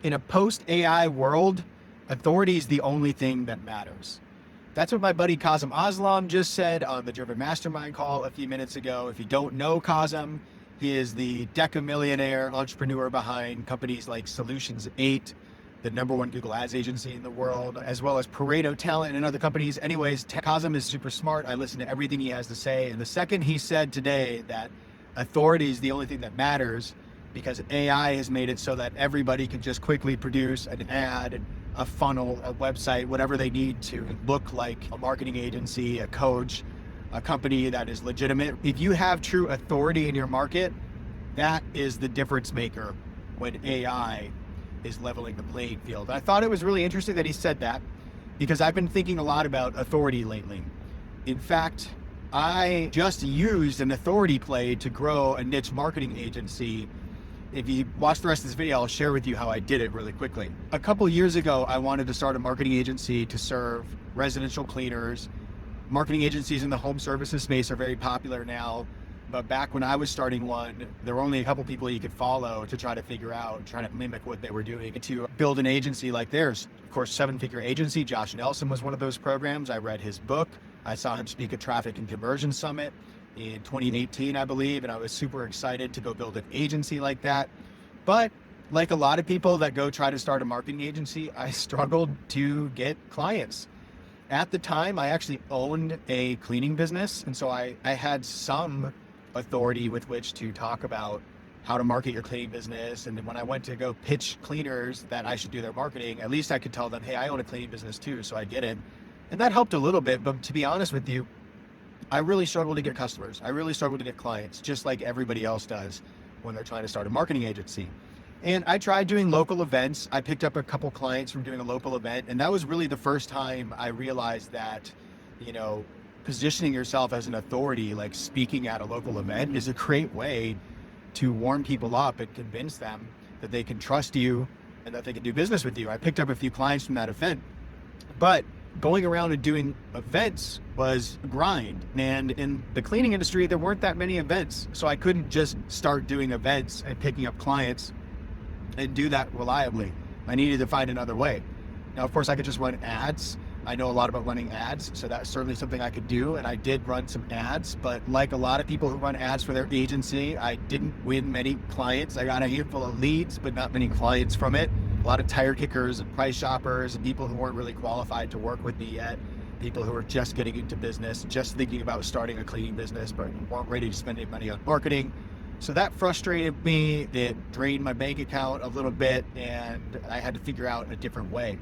In a post-AI world, authority is the only thing that matters. That's what my buddy Kazem Aslam just said on the Driven Mastermind call a few minutes ago. If you don't know Kazem, he is the decamillionaire entrepreneur behind companies like Solutions 8, the #1 Google Ads agency in the world, as well as Pareto Talent and other companies. Anyways, Kazem is super smart. I listen to everything he has to say. And the second he said today that authority is the only thing that matters, because AI has made it so that everybody can just quickly produce an ad, a funnel, a website, whatever they need to look like a marketing agency, a coach, a company that is legitimate. If you have true authority in your market, that is the difference maker when AI is leveling the playing field. I thought it was really interesting that he said that, because I've been thinking a lot about authority lately. In fact, I just used an authority play to grow a niche marketing agency. If you watch the rest of this video, I'll share with you how I did it really quickly. A couple years ago, I wanted to start a marketing agency to serve residential cleaners. Marketing agencies in the home services space are very popular now, but back when I was starting one, there were only a couple people you could follow to try to figure out, try to mimic what they were doing to build an agency like theirs. Of course, 7-Figure Agency, Josh Nelson was one of those programs. I read his book. I saw him speak at Traffic and Conversion Summit in 2018, I believe, and I was super excited to go build an agency like that. But like a lot of people that go try to start a marketing agency, I struggled to get clients. At the time, I actually owned a cleaning business, and so I had some authority with which to talk about how to market your cleaning business. And then when I went to go pitch cleaners that I should do their marketing, at least I could tell them, hey, I own a cleaning business too, so I get it. And that helped a little bit, but to be honest with you, I really struggle to get customers. I really struggle to get clients, just like everybody else does when they're trying to start a marketing agency. And I tried doing local events. I picked up a couple clients from doing a local event, and that was really the first time I realized that, positioning yourself as an authority, like speaking at a local event, is a great way to warm people up and convince them that they can trust you and that they can do business with you. I picked up a few clients from that event, but going around and doing events was a grind. And in the cleaning industry, there weren't that many events. So I couldn't just start doing events and picking up clients and do that reliably. I needed to find another way. Now, of course, I could just run ads. I know a lot about running ads, so that's certainly something I could do. And I did run some ads, but like a lot of people who run ads for their agency, I didn't win many clients. I got a handful of leads, but not many clients from it. A lot of tire kickers and price shoppers and people who weren't really qualified to work with me yet. People who were just getting into business, just thinking about starting a cleaning business, but weren't ready to spend any money on marketing. So that frustrated me. It drained my bank account a little bit, and I had to figure out a different way.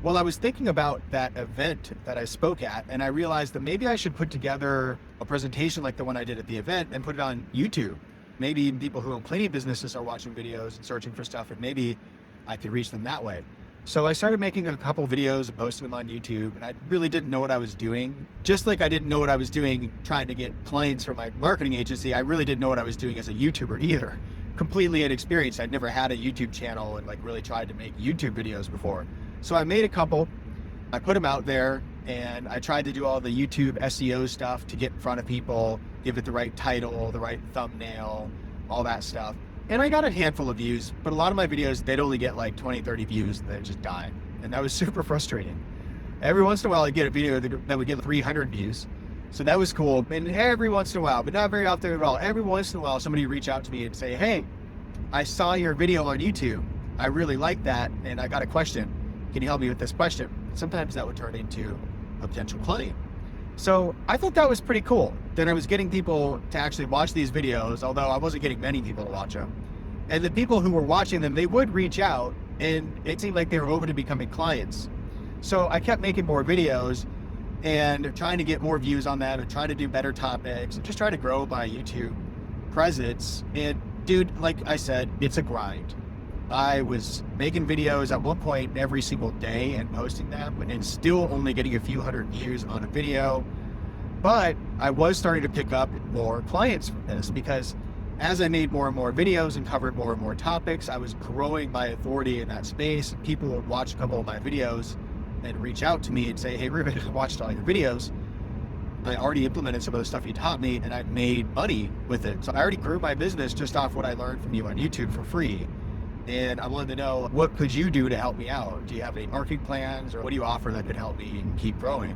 Well, I was thinking about that event that I spoke at, and I realized that maybe I should put together a presentation like the one I did at the event and put it on YouTube. Maybe even people who own cleaning businesses are watching videos and searching for stuff, and maybe I could reach them that way. So I started making a couple videos and posting them on YouTube, and I really didn't know what I was doing. Just like I didn't know what I was doing trying to get clients for my marketing agency, I really didn't know what I was doing as a YouTuber either. Completely inexperienced. I'd never had a YouTube channel and really tried to make YouTube videos before. So I made a couple, I put them out there, and I tried to do all the YouTube SEO stuff to get in front of people, give it the right title, the right thumbnail, all that stuff. And I got a handful of views, but a lot of my videos, they'd only get 20, 30 views and then just die. And that was super frustrating. Every once in a while, I'd get a video that would get 300 views. So that was cool. And every once in a while, but not very often at all, every once in a while, somebody would reach out to me and say, hey, I saw your video on YouTube. I really like that, and I got a question. Can you help me with this question? Sometimes that would turn into a potential client. So I thought that was pretty cool. Then I was getting people to actually watch these videos, although I wasn't getting many people to watch them. And the people who were watching them, they would reach out, and it seemed like they were open to becoming clients. So I kept making more videos and trying to get more views on them and trying to do better topics and just try to grow my YouTube presence. And dude, like I said, it's a grind. I was making videos at one point every single day and posting them, and still only getting a few hundred views on a video. But I was starting to pick up more clients from this, because as I made more and more videos and covered more and more topics, I was growing my authority in that space. People would watch a couple of my videos and reach out to me and say, hey, Reuben, I watched all your videos. I already implemented some of the stuff you taught me, and I made money with it. So I already grew my business just off what I learned from you on YouTube for free. And I wanted to know, what could you do to help me out? Do you have any marketing plans, or what do you offer that could help me keep growing?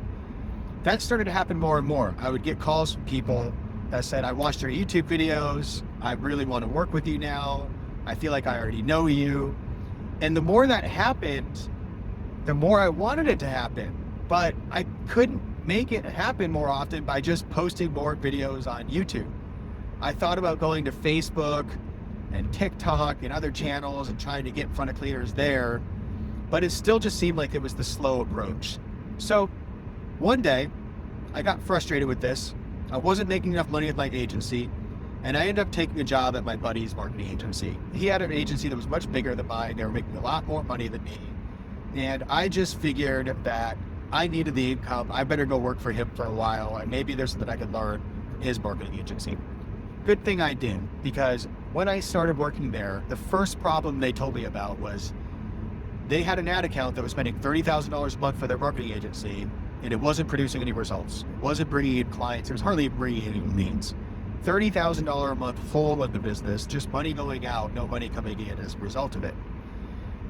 That started to happen more and more. I would get calls from people that said, I watched your YouTube videos. I really want to work with you now. I feel like I already know you. And the more that happened, the more I wanted it to happen. But I couldn't make it happen more often by just posting more videos on YouTube. I thought about going to Facebook and TikTok and other channels and trying to get in front of cleaners there, but it still just seemed like it was the slow approach. So one day I got frustrated with this. I wasn't making enough money with my agency, and I ended up taking a job at my buddy's marketing agency. He had an agency that was much bigger than mine. They were making a lot more money than me. And I just figured that I needed the income. I better go work for him for a while, and maybe there's something I could learn from his marketing agency. Good thing I did, because when I started working there, the first problem they told me about was they had an ad account that was spending $30,000 a month for their marketing agency, and it wasn't producing any results. It wasn't bringing in clients. It was hardly bringing in any leads. $30,000 a month full of the business, just money going out, no money coming in as a result of it.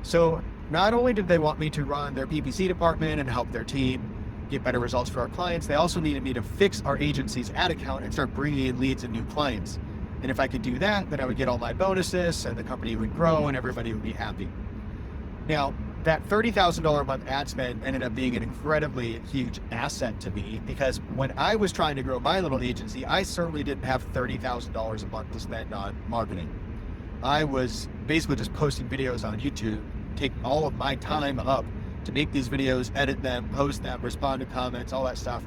So not only did they want me to run their PPC department and help their team get better results for our clients, they also needed me to fix our agency's ad account and start bringing in leads and new clients. And if I could do that, then I would get all my bonuses and the company would grow and everybody would be happy. Now, that $30,000 a month ad spend ended up being an incredibly huge asset to me, because when I was trying to grow my little agency, I certainly didn't have $30,000 a month to spend on marketing. I was basically just posting videos on YouTube, taking all of my time up to make these videos, edit them, post them, respond to comments, all that stuff.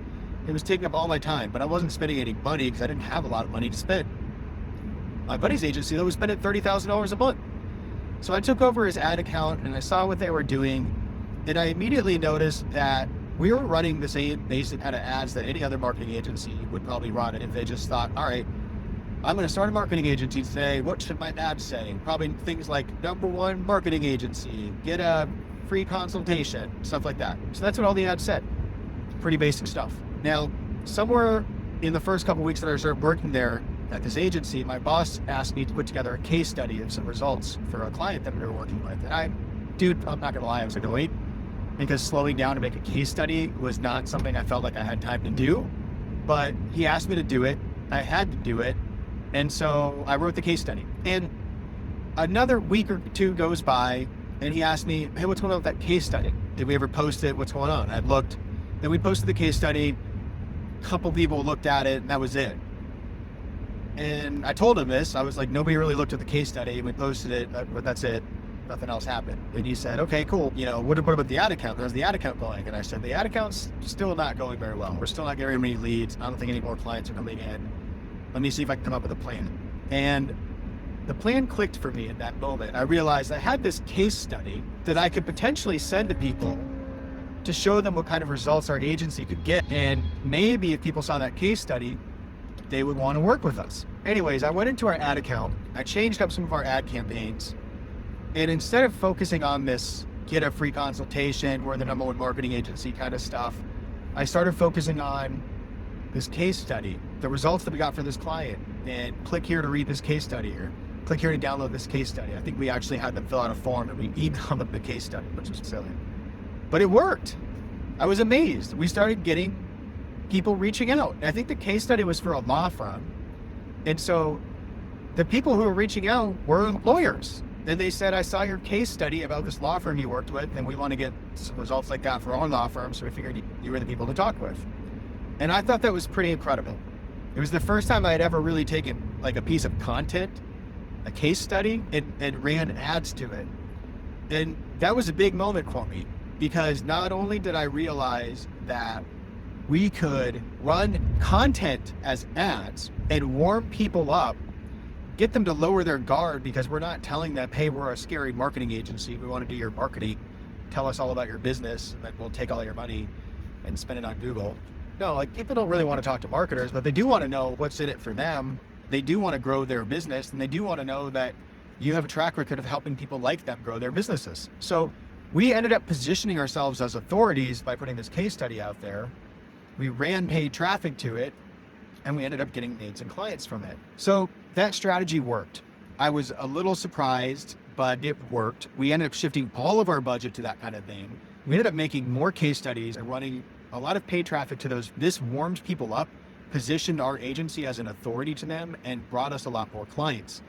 It was taking up all my time, but I wasn't spending any money because I didn't have a lot of money to spend. My buddy's agency, though, was spending $30,000 a month. So I took over his ad account and I saw what they were doing, and I immediately noticed that we were running the same basic kind of ads that any other marketing agency would probably run. And if they just thought, all right, I'm going to start a marketing agency today, what should my ad say? Probably things like #1 marketing agency, get a free consultation, stuff like that. So that's what all the ads said. Pretty basic stuff. Now, somewhere in the first couple of weeks that I started working there at this agency, my boss asked me to put together a case study of some results for a client that we were working with. And I'm not gonna lie, I was annoyed, because slowing down to make a case study was not something I felt like I had time to do. But he asked me to do it, I had to do it, and so I wrote the case study. And another week or two goes by, and he asked me, hey, what's going on with that case study? Did we ever post it? What's going on? I looked, then we posted the case study, a couple people looked at it, and that was it. And I told him this. I was like, nobody really looked at the case study. We posted it, but that's it. Nothing else happened. And he said, okay, cool. What about the ad account? How's the ad account going? And I said, the ad account's still not going very well. We're still not getting many leads. I don't think any more clients are coming in. Let me see if I can come up with a plan. And the plan clicked for me at that moment. I realized I had this case study that I could potentially send to people to show them what kind of results our agency could get. And maybe if people saw that case study, they would want to work with us. Anyways, I went into our ad account. I changed up some of our ad campaigns. And instead of focusing on this, get a free consultation, we're the #1 marketing agency kind of stuff, I started focusing on this case study, the results that we got for this client, and click here to read this case study, or click here to download this case study. I think we actually had them fill out a form and we emailed them the case study, which was silly. But it worked. I was amazed. We started getting people reaching out. I think the case study was for a law firm. And so the people who were reaching out were lawyers. And they said, I saw your case study about this law firm you worked with, and we want to get some results like that for our law firm, so we figured you were the people to talk with. And I thought that was pretty incredible. It was the first time I had ever really taken like a piece of content, a case study, and ran ads to it. And that was a big moment for me, because not only did I realize that we could run content as ads and warm people up, get them to lower their guard, because we're not telling them, hey, we're a scary marketing agency, we want to do your marketing, tell us all about your business, and then we'll take all your money and spend it on Google. No, like, people don't really want to talk to marketers, but they do want to know what's in it for them. They do want to grow their business, and they do want to know that you have a track record of helping people like them grow their businesses. So we ended up positioning ourselves as authorities by putting this case study out there. We ran paid traffic to it, and we ended up getting leads and clients from it. So that strategy worked. I was a little surprised but it worked. We ended up shifting all of our budget to that kind of thing. We ended up making more case studies and running a lot of paid traffic to those. This warmed people up, positioned our agency as an authority to them, and brought us a lot more clients.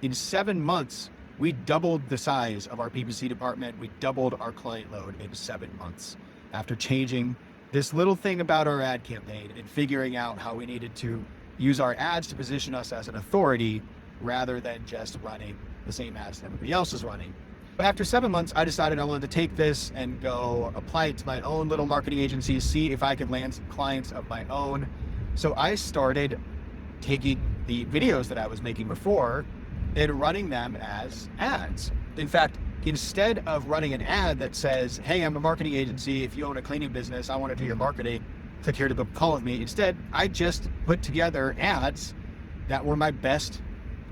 In 7 months, we doubled the size of our PPC department. We doubled our client load in 7 months after changing this little thing about our ad campaign and figuring out how we needed to use our ads to position us as an authority rather than just running the same ads that everybody else is running. But after 7 months, I decided I wanted to take this and go apply it to my own little marketing agency, see if I could land some clients of my own. So I started taking the videos that I was making before and running them as ads. In fact, instead of running an ad that says, hey, I'm a marketing agency, if you own a cleaning business, I want to do your marketing, click here to book a call with me. Instead, I just put together ads that were my best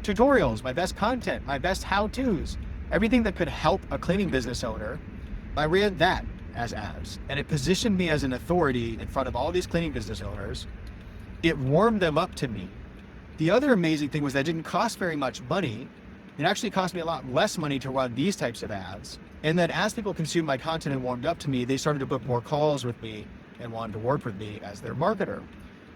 tutorials, my best content, my best how-tos, everything that could help a cleaning business owner. I ran that as ads, and it positioned me as an authority in front of all these cleaning business owners. It warmed them up to me. The other amazing thing was that it didn't cost very much money. It actually cost me a lot less money to run these types of ads. And then as people consumed my content and warmed up to me, they started to book more calls with me and wanted to work with me as their marketer.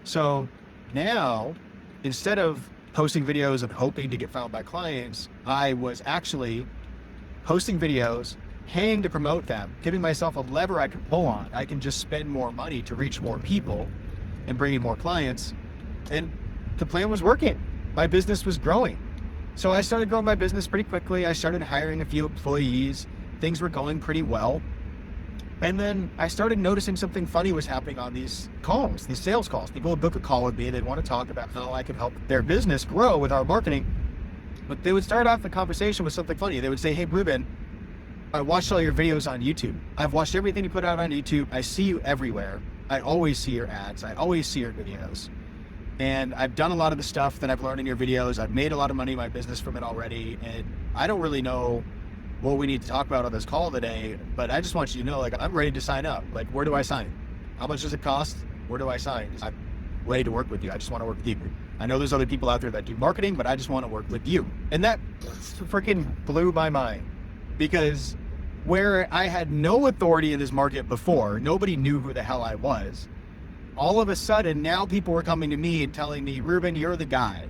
So now, instead of posting videos and hoping to get found by clients, I was actually posting videos, paying to promote them, giving myself a lever I could pull on. I can just spend more money to reach more people and bring in more clients. And the plan was working. My business was growing. So I started growing my business pretty quickly. I started hiring a few employees. Things were going pretty well. And then I started noticing something funny was happening on these calls, these sales calls. People would book a call with me. They'd want to talk about how I could help their business grow with our marketing. But they would start off the conversation with something funny. They would say, hey, Reuben, I watched all your videos on YouTube. I've watched everything you put out on YouTube. I see you everywhere. I always see your ads. I always see your videos. And I've done a lot of the stuff that I've learned in your videos. I've made a lot of money in my business from it already. And I don't really know what we need to talk about on this call today, but I just want you to know, like, I'm ready to sign up. Like, where do I sign? How much does it cost? Where do I sign? I'm ready to work with you. I just want to work with you. I know there's other people out there that do marketing, but I just want to work with you. And that freaking blew my mind, because where I had no authority in this market before, nobody knew who the hell I was. All of a sudden, now people were coming to me and telling me, Reuben, you're the guy.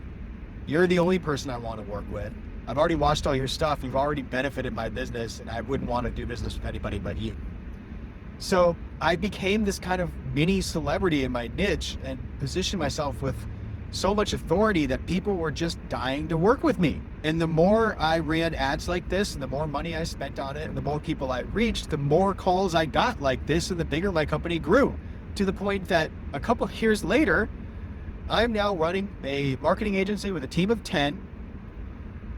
You're the only person I want to work with. I've already watched all your stuff. You've already benefited my business, and I wouldn't want to do business with anybody but you. So I became this kind of mini celebrity in my niche and positioned myself with so much authority that people were just dying to work with me. And the more I ran ads like this, and the more money I spent on it, and the more people I reached, the more calls I got like this, and the bigger my company grew. To the point that a couple of years later, I'm now running a marketing agency with a team of 10.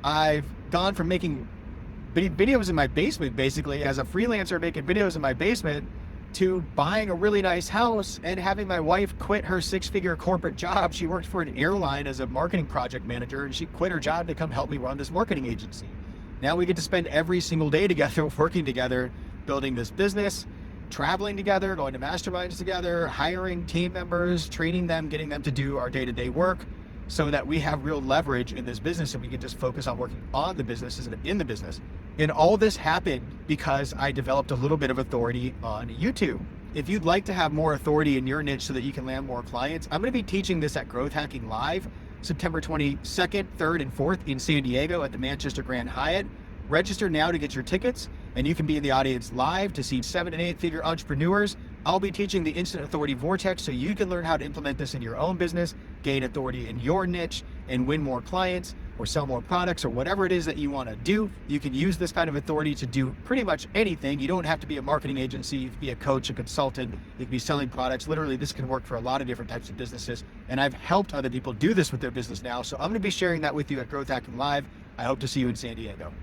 I've gone from making videos in my basement, basically, as a freelancer making videos in my basement, to buying a really nice house and having my wife quit her 6-figure corporate job. She worked for an airline as a marketing project manager, and she quit her job to come help me run this marketing agency. Now we get to spend every single day together, working together, building this business, traveling together, going to masterminds together, hiring team members, training them, getting them to do our day-to-day work, so that we have real leverage in this business and we can just focus on working on the business instead of in the business. And all this happened because I developed a little bit of authority on YouTube. If you'd like to have more authority in your niche so that you can land more clients, I'm going to be teaching this at Growth Hacking Live, September 22nd, 3rd, and 4th in San Diego at the Manchester Grand Hyatt. Register now to get your tickets, and you can be in the audience live to see 7- and 8-figure entrepreneurs. I'll be teaching the Instant Authority Vortex so you can learn how to implement this in your own business, gain authority in your niche, and win more clients or sell more products or whatever it is that you want to do. You can use this kind of authority to do pretty much anything. You don't have to be a marketing agency. You can be a coach, a consultant. You can be selling products. Literally, this can work for a lot of different types of businesses. And I've helped other people do this with their business now. So I'm going to be sharing that with you at Growth Hacking Live. I hope to see you in San Diego.